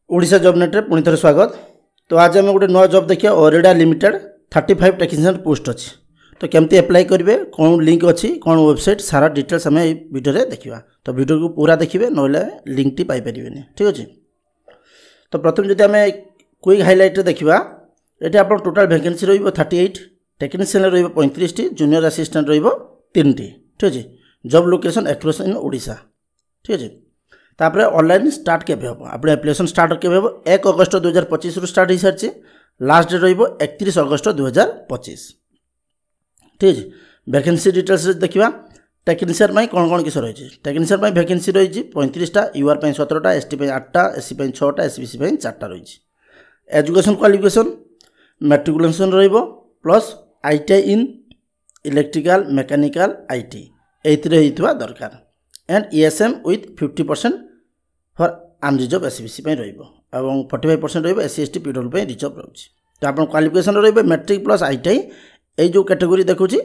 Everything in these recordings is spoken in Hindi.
ओडिशा जॉब नेट रे पुणी थे स्वागत। तो आज आम गोटे नुआ जॉब देखिए ओरेडा लिमिटेड 35 टेक्नीशियन पोस्ट अच्छी। तो केमती अप्लाई करेंगे, कौन लिंक अच्छी, कौन वेबसाइट, सारा डिटेल्स आम वीडियो देखा। तो वीडियो को पूरा देखिए, ना लिंक टी पाई परिबेनी। ठीक अच्छे। तो प्रथम जब आम क्विक हाइलाइट देखा, ये आप टोटाल वैकेंसी रही 38, टेक्नीशियन रही 35, जूनियर असिस्टेंट रही 3 टी। ठीक अच्छे। जॉब लोकेशन एक्रोस इन ओडिशा। ठीक अच्छे। तापर ऑनलाइन स्टार्ट केबे हम आप एप्लिकेशन स्टार्ट केबे हम 1 अगस्त 2025 रु स्टार्ट हो सारी। लास्ट डेट रही 31 अगस्त 2025। ठीक है। वैकेंसी डिटेल्स देखा। टेक्नीशियन में कौन कौन किस रही। टेक्नीशियन में वैकेंसी रही 35टा, यूआर 17टा, एसटी 8टा, एससी 6टा, एसबीसी 4टा रही। एजुकेशन क्वालिफिकेशन मैट्रिकुलेशन रहिबो plus ITI in electrical mechanical IT एथिरे दरकार and ESM with 50% for unreserve SBC रहिबो एवं 45% रहिबो एससी एसटी पीडब्ल्यू पे रिजर्व रहउछि। तो आपन क्वालिफिकेशन रहिबो मैट्रिक प्लस आईटीआई ए जो कैटेगरी देखुछि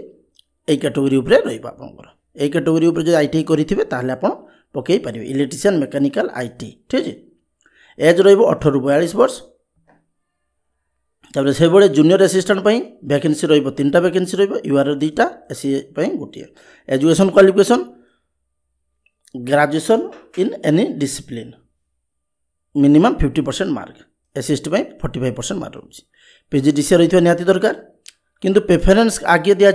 ए कैटेगरी ऊपर रहिबो आपनकर। ए कैटेगरी ऊपर जो आईटीआई करिथिबे ताहले आपन पकई परिबे इलेक्ट्रिशियन मेकानिकल आईटी। ठीक है। एज रहिबो 18 रु 42 वर्ष। तापर से बड़े जूनियर असिस्टेंट पई वैकेंसी रहिबो 3टा वैकेंसी रहिबो, यूआर 2टा, एससी पई गोटिए। Education qualification graduation in any discipline minimum 50% mark, SC ST 45% mark रोचे। पीजीडीसी रही निहाती दरकार, किंतु प्रेफरेंस आगे दिया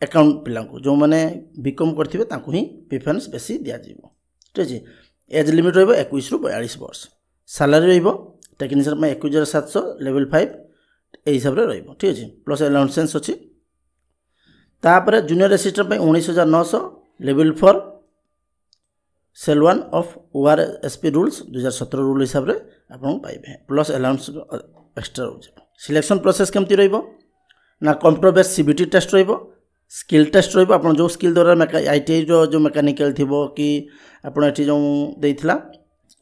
अकाउंट पिला जो मैंने बीकॉम करथिबे तांको ही प्रेफरेंस बेसी दिया। ठीक है। एज लिमिट रहिबो 21 रु 42 वर्ष। सैलरी रहिबो टेक्नीशियन में 21,700 लेवल 5 ए हिसाब रे रहिबो। ठीक है। प्लस अलाउंसेंस अछि। तापर जूनियर असिस्टेंट में 19,900 level 4 cell 1 of ORSP rules 2017 rule हिसाब से आपको पाइबे प्लस अलाउंस एक्स्ट्रा रोचे। सिलेक्शन प्रोसेस केमती रहिबो ना कंप्यूटर बेस्ड सीबीटी टेस्ट रहिबो, स्किल टेस्ट रहिबो। आपन जो स्किल द्वारा आईटीआई जो मेकानिकल थिबो कि आपन एठी जो देइथिला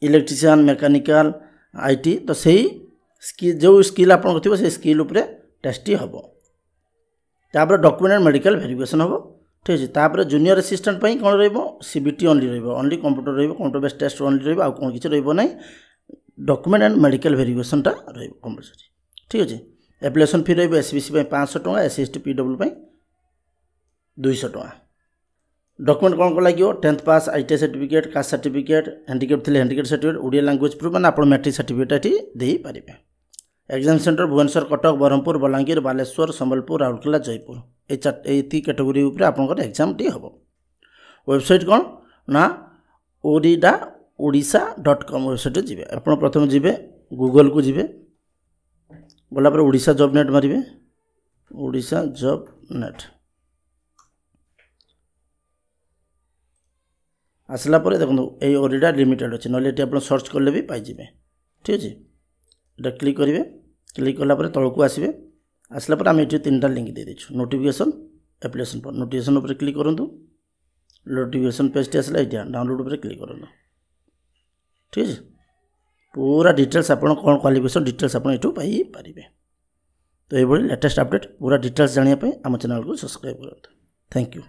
इलेक्ट्रिशियन मेकानिकल आईटी, तो सही स्किल जो स्किल आपन थिबो से स्किल ऊपर टेस्ट हबो। तापर डॉक्यूमेंट मेडिकल वेरिफिकेशन हबो। ठीक है। तापर जूनियर असिस्टेंट कौन रहिबो सीबीटी ओनली रहिबो, ओनली कंप्यूटर रहिबो, कंप्यूटर बेस्ड टेस्ट ओनली रहिबो, आ कोन किछ रहिबो नै। डॉक्यूमेंट एंड मेडिकल वेरिफिकेशन टा रहिबो कंपलसरी। ठीक है। एप्लिकेशन फी रहिबो एसबीसी 500 टका, एससी एसटी पीडब्ल्यू 200 टका। डॉक्यूमेंट कौन लगे 10th pass, ITI certificate, caste certificate, handicap थिले handicap certificate, Odia language proof मैंने आप मैट्रिक सर्टिफिकेट ये दे पारे। एग्जाम सेंटर भुवनेश्वर, कटक, ब्रह्मपुर, बलांगीर, बालेश्वर, संबलपुर, राउरकेला, जयपुर ये कैटेगरी उपर आपंकर एग्जाम टी हम। वेबसाइट कौन ना oridasodisha.com वेबसाइट जी। आप प्रथम जी गूगल को जी गलापर ओडिशा जॉब नेट मारे, ओडिशा जॉब नेट आसला देखो ये ओरिडा लिमिटेड अच्छे ना आप सर्च कले भी पाइबे। ठीक अच्छे। ये क्लिक करेंगे, क्लिक कलापर तौक आसवे, आसला आम ये 3टा लिंक दे देछु। नोटिफिकेशन एप्लिकेशन पर नोटिफिकेशन उपर क्लिक करूँ, नोटिफिकेशन पेज आसला ये डाउनलोड उपर क्लिक करूँ। ठीक है। पूरा डिटेल्स आप कौन क्वालिफिकेशन डिटेल्स आप ये पाई पारे। तो ये लेटेस्ट अपडेट पूरा डिटेल्स जानापी आम चैनल को सब्सक्राइब करूँ। Thank you.